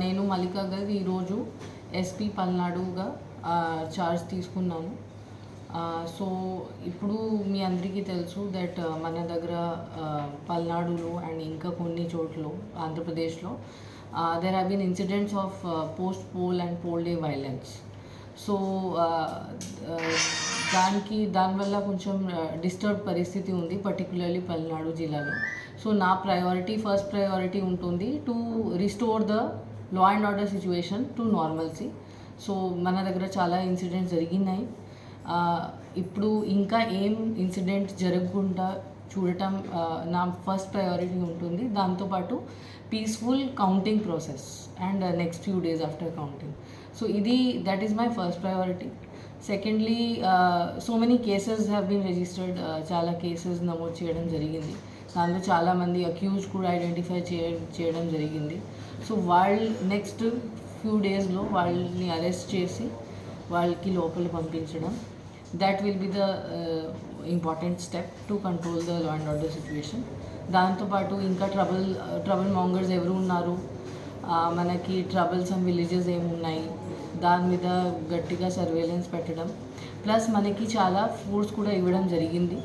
నేను మల్లికా గారు ఈరోజు ఎస్పీ పల్నాడుగా చార్జ్ తీసుకున్నాను. సో ఇప్పుడు మీ అందరికీ తెలుసు దట్ మన దగ్గర పల్నాడులో అండ్ ఇంకా కొన్ని చోట్ల ఆంధ్రప్రదేశ్లో there have been incidents of post poll and poll day violence. So దానివల్ల కొంచెం డిస్టర్బ్ పరిస్థితి ఉంది, పర్టికులర్లీ పల్నాడు జిల్లాలో. సో నా ఫస్ట్ ప్రయారిటీ ఉంటుంది to restore the law and order situation to normalcy. So మన దగ్గర చాలా ఇన్సిడెంట్స్ జరిగినాయి. ఇప్పుడు ఇంకా ఏం ఇన్సిడెంట్ జరగకుండా చూడటం నా ఫస్ట్ ప్రయారిటీ ఉంటుంది. దాంతోపాటు peaceful counting process and next few days after counting. So that is my first priority. Secondly, so many cases have been registered. చాలా కేసెస్ నమోదు చేయడం జరిగింది. దాంట్లో చాలామంది అక్యూజ్ కూడా ఐడెంటిఫై చేయడం జరిగింది. సో నెక్స్ట్ ఫ్యూ డేస్లో వాళ్ళని అరెస్ట్ చేసి వాళ్ళకి లోపల పంపించడం, that will be the important step to control the law and order situation. దాంతోపాటు ఇంకా ట్రబుల్ మాంగర్స్ ఎవరు ఉన్నారు, మనకి ట్రబుల్సమ్ విలేజెస్ ఏమున్నాయి, దాని మీద గట్టిగా సర్వేలెన్స్ పెట్టడం, ప్లస్ మనకి చాలా ఫోర్స్ కూడా ఇవ్వడం జరిగింది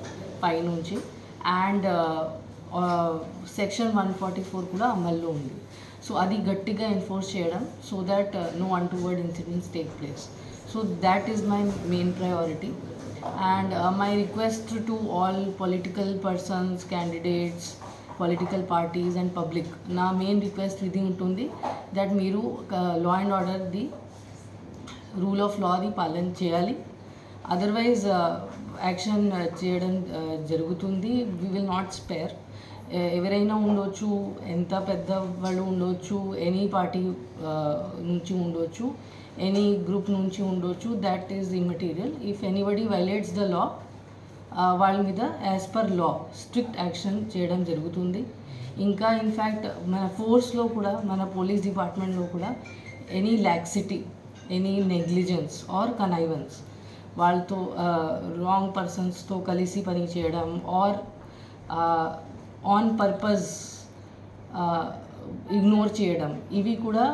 పైనుంచి. అండ్ సెక్షన్ 144 కూడా అమల్లో ఉంది. సో అది గట్టిగా ఎన్ఫోర్స్ చేయడం, so that no untoward incidents take place. So that is my main priority. And my request to all political persons, candidates, political parties and public, na main request ఇది ఉంటుంది that మీరు law and order the rule of law the పాలన చేయాలి. Otherwise action చేయడం జరుగుతుంది. We will not spare. ఎవరైనా ఉండొచ్చు, ఎంత పెద్ద వాళ్ళు ఉండొచ్చు, ఎనీ పార్టీ నుంచి ఉండొచ్చు, ఎనీ గ్రూప్ నుంచి ఉండొచ్చు, that is immaterial. If anybody violates the law, వాళ్ళ మీద as per law strict action చేయడం జరుగుతుంది. ఇంకా ఇన్ఫ్యాక్ట్ మన ఫోర్స్లో కూడా, మన పోలీస్ డిపార్ట్మెంట్లో కూడా any laxity, any negligence are connivance, వాళ్ళతో రాంగ్ పర్సన్స్తో కలిసి పని చేయడం ఆర్ ఆన్ పర్పస్ ఇగ్నోర్ చేయడం, ఇవి కూడా